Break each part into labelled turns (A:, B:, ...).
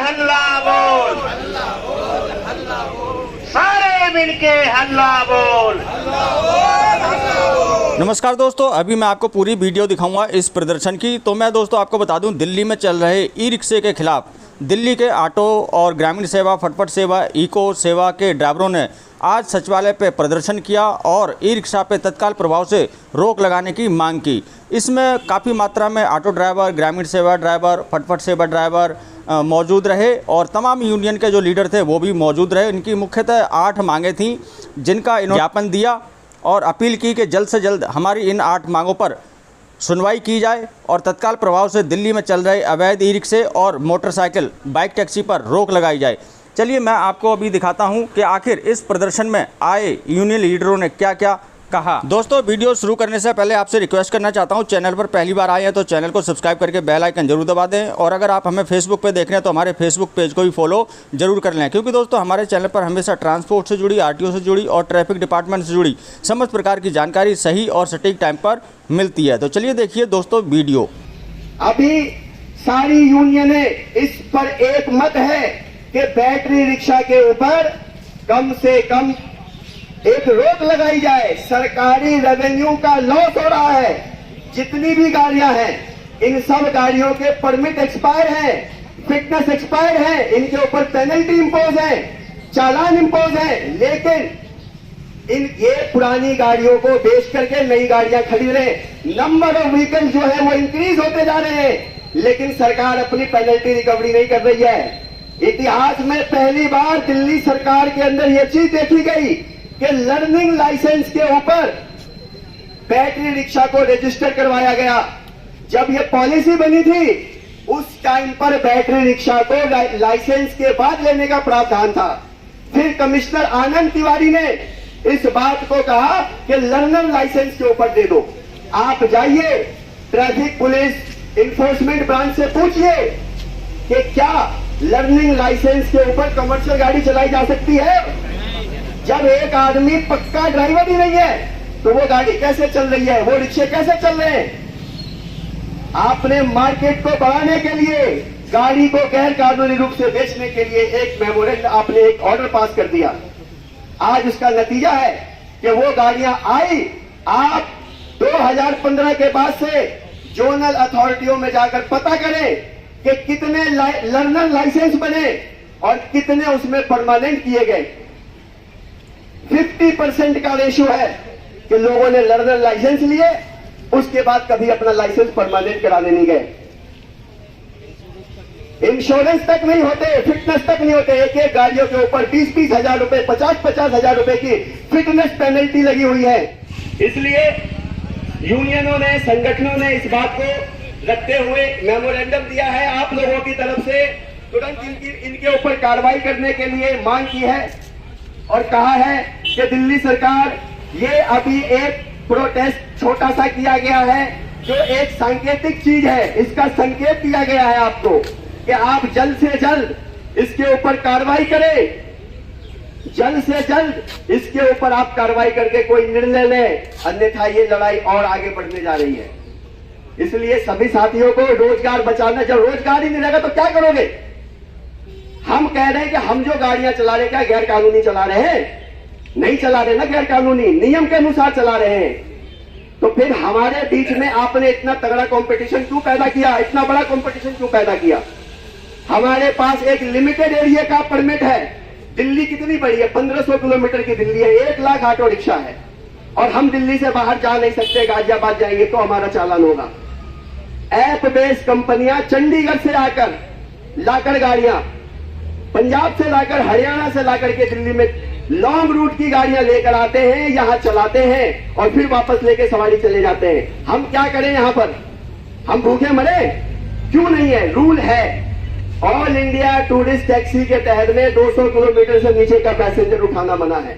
A: हल्ला बोल, सारे मिलके हल्ला बोल।
B: नमस्कार दोस्तों, अभी मैं आपको पूरी वीडियो दिखाऊंगा इस प्रदर्शन की। तो मैं दोस्तों आपको बता दूं, दिल्ली में चल रहे ई रिक्शे के खिलाफ दिल्ली के ऑटो और ग्रामीण सेवा, फटफट सेवा, इको सेवा के ड्राइवरों ने आज सचिवालय पे प्रदर्शन किया और ई रिक्शा पे तत्काल प्रभाव से रोक लगाने की मांग की। इसमें काफ़ी मात्रा में ऑटो ड्राइवर, ग्रामीण सेवा ड्राइवर, फटफट सेवा ड्राइवर मौजूद रहे और तमाम यूनियन के जो लीडर थे वो भी मौजूद रहे। इनकी मुख्यतः 8 मांगें थीं जिनका इन्होंने ज्ञापन दिया और अपील की कि जल्द से जल्द हमारी इन 8 मांगों पर सुनवाई की जाए और तत्काल प्रभाव से दिल्ली में चल रहे अवैध ई रिक्शे और मोटरसाइकिल, बाइक, टैक्सी पर रोक लगाई जाए। चलिए मैं आपको अभी दिखाता हूं कि आखिर इस प्रदर्शन में आए यूनियन लीडरों ने क्या क्या कहा। दोस्तों, वीडियो शुरू करने से पहले आपसे रिक्वेस्ट करना चाहता हूं, चैनल पर पहली बार आए हैं तो चैनल को सब्सक्राइब करके बेल आइकन जरूर दबा दें और अगर आप हमें फेसबुक पे देख रहे हैं तो हमारे फेसबुक पेज को भी फॉलो जरूर कर लें, क्योंकि दोस्तों हमारे चैनल पर हमेशा ट्रांसपोर्ट से जुड़ी, आरटीओ से जुड़ी और ट्रैफिक डिपार्टमेंट से जुड़ी समस्त प्रकार की जानकारी सही और सटीक टाइम पर मिलती है। तो चलिए देखिए दोस्तों वीडियो।
C: अभी सारी यूनियनें इस पर एक मत है कि बैटरी रिक्शा के ऊपर कम से कम एक रोक लगाई जाए। सरकारी रेवेन्यू का लॉस हो रहा है। जितनी भी गाड़ियां हैं, इन सब गाड़ियों के परमिट एक्सपायर हैं, फिटनेस एक्सपायर है, इनके ऊपर पेनल्टी इंपोज है, चालान इंपोज है, लेकिन ये पुरानी गाड़ियों को बेच करके नई गाड़ियां खरीद रहे हैं। नंबर ऑफ व्हीकल जो है वो इंक्रीज होते जा रहे हैं, लेकिन सरकार अपनी पेनल्टी रिकवरी नहीं कर रही है। इतिहास में पहली बार दिल्ली सरकार के अंदर यह चीज देखी गई कि लर्निंग लाइसेंस के ऊपर बैटरी रिक्शा को रजिस्टर करवाया गया। जब यह पॉलिसी बनी थी उस टाइम पर बैटरी रिक्शा को लाइसेंस के बाद लेने का प्रावधान था। फिर कमिश्नर आनंद तिवारी ने इस बात को कहा कि लर्नर लाइसेंस के ऊपर दे दो। आप जाइए ट्रैफिक पुलिस इन्फोर्समेंट ब्रांच से पूछिए कि क्या लर्निंग लाइसेंस के ऊपर कमर्शियल गाड़ी चलाई जा सकती है। जब एक आदमी पक्का ड्राइवर ही नहीं है तो वो गाड़ी कैसे चल रही है, वो रिक्शे कैसे चल रहे हैं। आपने मार्केट को बढ़ाने के लिए, गाड़ी को गैर कानूनी रूप से बेचने के लिए एक मेमोरेंडम, आपने एक ऑर्डर पास कर दिया। आज उसका नतीजा है कि वो गाड़ियां आई। आप 2015 के बाद से जोनल अथॉरिटियों में जाकर पता करें कि कितने लर्नर लाइसेंस बने और कितने उसमें परमानेंट किए गए। 50% का रेशियो है कि लोगों ने लर्नर लाइसेंस लिए, उसके बाद कभी अपना लाइसेंस परमानेंट कराने नहीं गए। इंश्योरेंस तक नहीं होते, फिटनेस तक नहीं होते। एक एक गाड़ियों के ऊपर 20-20 हजार रुपए, 50-50 हजार रुपए की फिटनेस पेनल्टी लगी हुई है। इसलिए यूनियनों ने, संगठनों ने इस बात को रखते हुए मेमोरेंडम दिया है आप लोगों की तरफ से। तुरंत इनके ऊपर कार्रवाई करने के लिए मांग की है और कहा है कि दिल्ली सरकार, ये अभी एक प्रोटेस्ट छोटा सा किया गया है जो एक सांकेतिक चीज है। इसका संकेत दिया गया है आपको कि आप जल्द से जल्द इसके ऊपर कार्रवाई करें। जल्द से जल्द इसके ऊपर आप कार्रवाई करके कोई निर्णय लें, अन्यथा ये लड़ाई और आगे बढ़ने जा रही है। इसलिए सभी साथियों को रोजगार बचाना, जब रोजगार ही नहीं रहेगा तो क्या करोगे। हम कह रहे हैं कि हम जो गाड़ियां चला रहे, क्या गैर कानूनी चला रहे हैं? नहीं चला रहे ना, गैर कानूनी नियम के अनुसार चला रहे हैं। तो फिर हमारे बीच में आपने इतना तगड़ा कंपटीशन क्यों पैदा किया, इतना बड़ा कंपटीशन क्यों पैदा किया? हमारे पास एक लिमिटेड एरिया का परमिट है। दिल्ली कितनी बड़ी है? 1500 किलोमीटर की दिल्ली है, 1 लाख ऑटो रिक्शा है और हम दिल्ली से बाहर जा नहीं सकते। गाजियाबाद जाएंगे तो हमारा चालान होगा। ऐप बेस्ड कंपनियां चंडीगढ़ से आकर लाकर गाड़ियां, पंजाब से लाकर, हरियाणा से लाकर के दिल्ली में लॉन्ग रूट की गाड़ियां लेकर आते हैं, यहां चलाते हैं और फिर वापस लेके सवारी चले जाते हैं। हम क्या करें यहां पर? हम भूखे मरे? क्यों नहीं है? रूल है। ऑल इंडिया टूरिस्ट टैक्सी के तहत में 200 किलोमीटर से नीचे का पैसेंजर उठाना मना है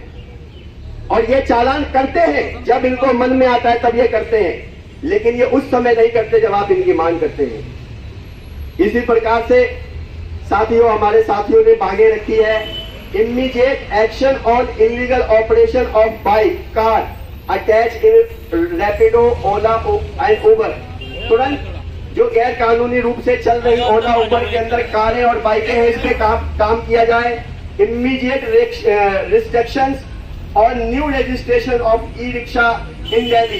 C: और ये चालान करते हैं जब इनको मन में आता है, तब ये करते हैं, लेकिन ये उस समय नहीं करते जब आप इनकी मांग करते हैं। इसी प्रकार से साथियों, हमारे साथियों ने मांगे रखी है immediate action on illegal operation of bike, car attach in Rapido, Ola and Uber. तुरंत जो गैर कानूनी रूप से चल रही ओला उबर के अंदर कारें और बाइकें हैं, इस पे काम किया जाए। इमीडिएट रिस्ट्रिक्शंस और new registration of e rickshaw in Delhi,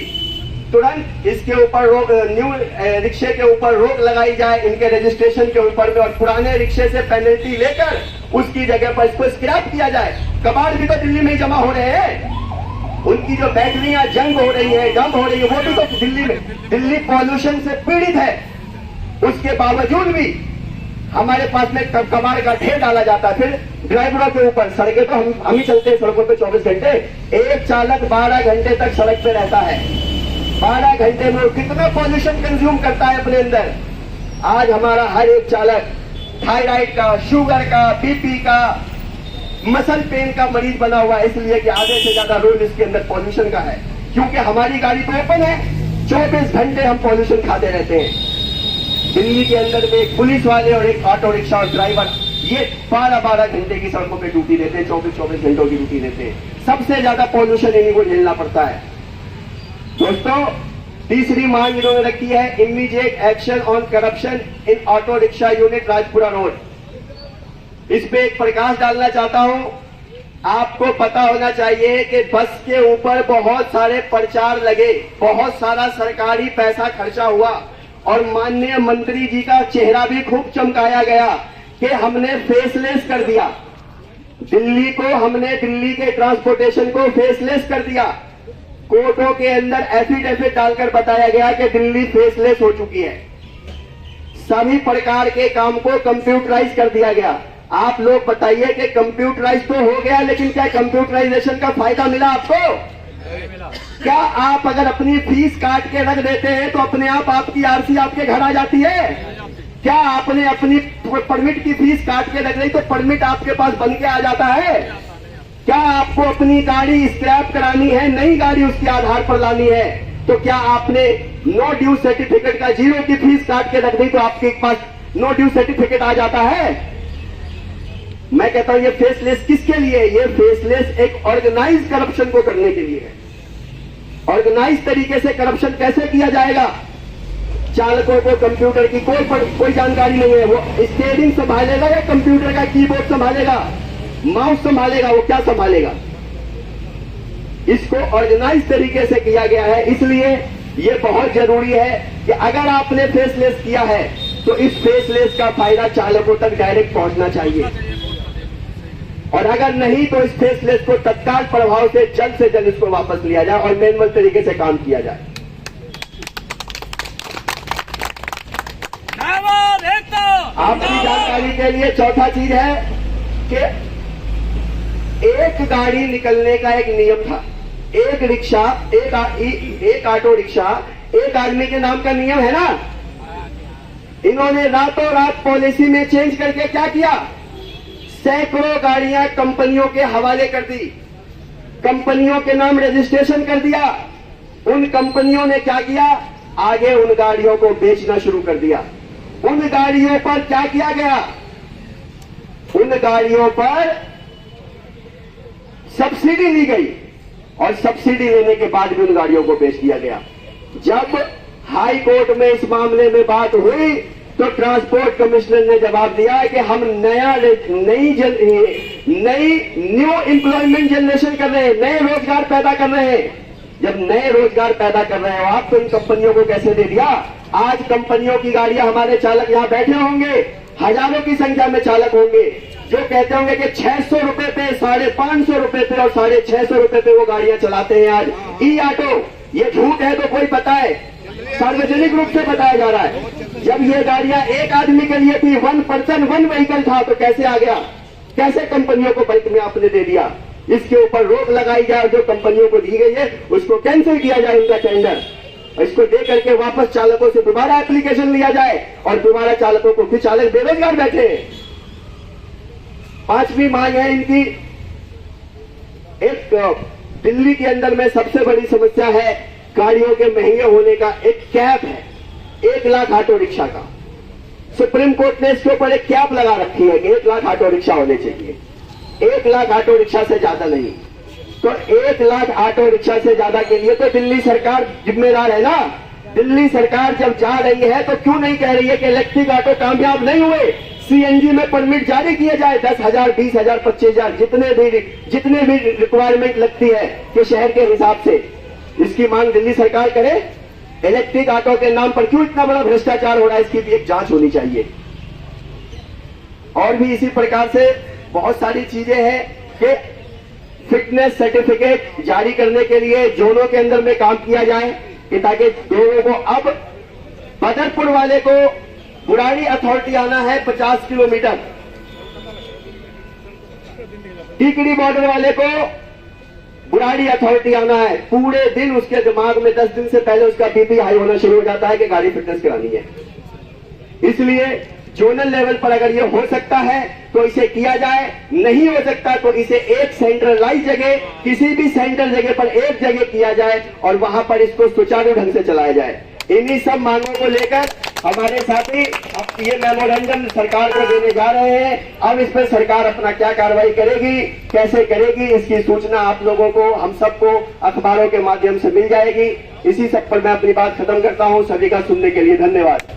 C: तुरंत इसके ऊपर रोक, न्यू रिक्शे के ऊपर रोक लगाई जाए इनके रजिस्ट्रेशन के ऊपर में, और पुराने रिक्शे से पेनल्टी लेकर उसकी जगह पर इसको स्क्रैप किया जाए। कबाड़ भी तो दिल्ली में जमा हो रहे हैं, उनकी जो बैटरियां जंग हो रही है, डंप हो रही है, वो भी तो दिल्ली में। दिल्ली पॉल्यूशन से पीड़ित है, उसके बावजूद भी हमारे पास में कबाड़ का ढेर डाला जाता है। फिर ड्राइवरों के ऊपर, सड़कें तो हम ही चलते हैं सड़कों पे 24 घंटे, एक चालक 12 घंटे तक सड़क पे रहता है। 12 घंटे में कितना पॉल्यूशन कंज्यूम करता है अपने अंदर। आज हमारा हर एक चालक थायराइड का, शुगर का, बीपी का, मसल पेन का मरीज बना हुआ है, इसलिए कि आधे से ज्यादा रोल इसके अंदर पॉल्यूशन का है। क्योंकि हमारी गाड़ी तो ओपन है, 24 घंटे हम पॉल्यूशन खाते रहते हैं। दिल्ली के अंदर में एक पुलिस वाले और एक ऑटो रिक्शा और ड्राइवर, ये 12-12 घंटे की सड़कों पे ड्यूटी देते हैं, 24-24 घंटों की ड्यूटी देते हैं। सबसे ज्यादा पॉल्यूशन इन्हीं को झेलना पड़ता है। दोस्तों, तीसरी मांग इन्होंने रखी है, immediate action on corruption in auto rickshaw unit Rajpura road. इस पे एक प्रकाश डालना चाहता हूं। आपको पता होना चाहिए कि बस के ऊपर बहुत सारे प्रचार लगे, बहुत सारा सरकारी पैसा खर्चा हुआ, और माननीय मंत्री जी का चेहरा भी खूब चमकाया गया कि हमने फेसलेस कर दिया दिल्ली को, हमने दिल्ली के ट्रांसपोर्टेशन को फेसलेस कर दिया। कोर्टों के अंदर एफिडेविट डालकर बताया गया कि दिल्ली फेसलेस हो चुकी है। सभी प्रकार के काम को कंप्यूटराइज कर दिया गया। आप लोग बताइए कि कंप्यूटराइज तो हो गया, लेकिन क्या कंप्यूटराइजेशन का फायदा मिला आपको? क्या आप अगर अपनी फीस काट के रख देते हैं तो अपने आप आपकी आरसी आपके घर आ जाती है? क्या आपने अपनी परमिट की फीस काट के रख दी तो परमिट आपके पास बन के आ जाता है? क्या आपको अपनी गाड़ी स्क्रैप करानी है, नई गाड़ी उसके आधार पर लानी है, तो क्या आपने नो ड्यू सर्टिफिकेट का 0 की फीस काट के रख दी तो आपके पास नो ड्यू सर्टिफिकेट आ जाता है? मैं कहता हूं ये फेसलेस किसके लिए? ये फेसलेस एक ऑर्गेनाइज करप्शन को करने के लिए है। ऑर्गेनाइज तरीके से करप्शन कैसे किया जाएगा? चालकों को कंप्यूटर की कोई जानकारी नहीं है, वो स्टीयरिंग संभालेगा या कंप्यूटर का कीबोर्ड संभालेगा, माउस संभालेगा, वो क्या संभालेगा? इसको ऑर्गेनाइज तरीके से किया गया है। इसलिए ये बहुत जरूरी है कि अगर आपने फेसलेस किया है तो इस फेसलेस का फायदा चालकों तक डायरेक्ट पहुंचना चाहिए, और अगर नहीं तो इस फेसलेस को तत्काल प्रभाव से जल्द इसको वापस लिया जाए और मैनुअल तरीके से काम किया जाए। आपकी जानकारी के लिए चौथा चीज है कि एक गाड़ी निकलने का एक नियम था। एक रिक्शा, एक ऑटो रिक्शा एक आदमी के नाम का नियम है ना। इन्होंने रातों रात पॉलिसी में चेंज करके क्या किया? सैकड़ों गाड़ियां कंपनियों के हवाले कर दी, कंपनियों के नाम रजिस्ट्रेशन कर दिया। उन कंपनियों ने क्या किया? आगे उन गाड़ियों को बेचना शुरू कर दिया। उन गाड़ियों पर क्या किया गया? उन गाड़ियों पर सब्सिडी ली गई, और सब्सिडी लेने के बाद भी उन गाड़ियों को बेच दिया गया। जब हाई कोर्ट में इस मामले में बात हुई तो ट्रांसपोर्ट कमिश्नर ने जवाब दिया कि हम नई न्यू एम्प्लॉयमेंट जनरेशन कर रहे हैं, नए रोजगार पैदा कर रहे हैं। जब नए रोजगार पैदा कर रहे हो आप, तो इन कंपनियों को कैसे दे दिया? आज कंपनियों की गाड़ियां, हमारे चालक यहां बैठे होंगे, हजारों की संख्या में चालक होंगे जो कहते होंगे कि 600 रुपए पे, 550 रुपए पे और 650 रुपए पे वो गाड़ियां चलाते हैं आज ई ऑटो। ये झूठ है तो कोई बताए, सार्वजनिक रूप से बताया जा रहा है। जब ये गाड़ियां एक आदमी के लिए थी, 1 पर्सन 1 व्हीकल था, तो कैसे आ गया? कैसे कंपनियों को बल्क में आपने दे दिया? इसके ऊपर रोक लगाई जाए, जो कंपनियों को दी गई है उसको कैंसिल किया जाए उनका टेंडर, इसको दे करके वापस चालकों से दोबारा एप्लीकेशन लिया जाए और दोबारा चालकों को, फिर चालक बेरोजगार बैठे। 5वीं मांग है इनकी, एक दिल्ली के अंदर में सबसे बड़ी समस्या है गाड़ियों के महंगे होने का एक कैप है 1 लाख ऑटो रिक्शा का। सुप्रीम कोर्ट ने इसके ऊपर एक कैप लगा रखी है कि 1 लाख ऑटो रिक्शा होने चाहिए, 1 लाख ऑटो रिक्शा से ज्यादा नहीं। तो 1 लाख ऑटो रिक्शा से ज्यादा के लिए तो दिल्ली सरकार जिम्मेदार है ना। दिल्ली सरकार जब जा रही है तो क्यों नहीं कह रही है कि इलेक्ट्रिक ऑटो कामयाब नहीं हुए, सीएनजी में परमिट जारी किया जाए, 10,000, 20,000, 25,000 जितने भी रिक्वायरमेंट लगती है कि शहर के हिसाब से, इसकी मांग दिल्ली सरकार करे। इलेक्ट्रिक ऑटो के नाम पर क्यों इतना बड़ा भ्रष्टाचार हो रहा है, इसकी भी एक जांच होनी चाहिए। और भी इसी प्रकार से बहुत सारी चीजें हैं कि फिटनेस सर्टिफिकेट जारी करने के लिए जोनों के अंदर में काम किया जाए कि ताकि लोगों को, अब बदरपुर वाले को बुराड़ी अथॉरिटी आना है 50 किलोमीटर, टीकड़ी बॉर्डर वाले को बुराड़ी अथॉरिटी आना है, पूरे दिन उसके दिमाग में 10 दिन से पहले उसका बीपी हाई होना शुरू हो जाता है कि गाड़ी फिटनेस करानी है। इसलिए जोनल लेवल पर अगर ये हो सकता है तो इसे किया जाए, नहीं हो सकता तो इसे एक सेंट्रलाइज जगह, किसी भी सेंट्रल जगह पर एक जगह किया जाए और वहां पर इसको सुचारू ढंग से चलाया जाए। इन्हीं सब मांगों को लेकर हमारे साथी अब ये मेमोरेंडम सरकार को देने जा रहे हैं। अब इस पर सरकार अपना क्या कार्रवाई करेगी, कैसे करेगी, इसकी सूचना आप लोगों को, हम सबको अखबारों के माध्यम से मिल जाएगी। इसी सब पर मैं अपनी बात खत्म करता हूं। सभी का सुनने के लिए धन्यवाद।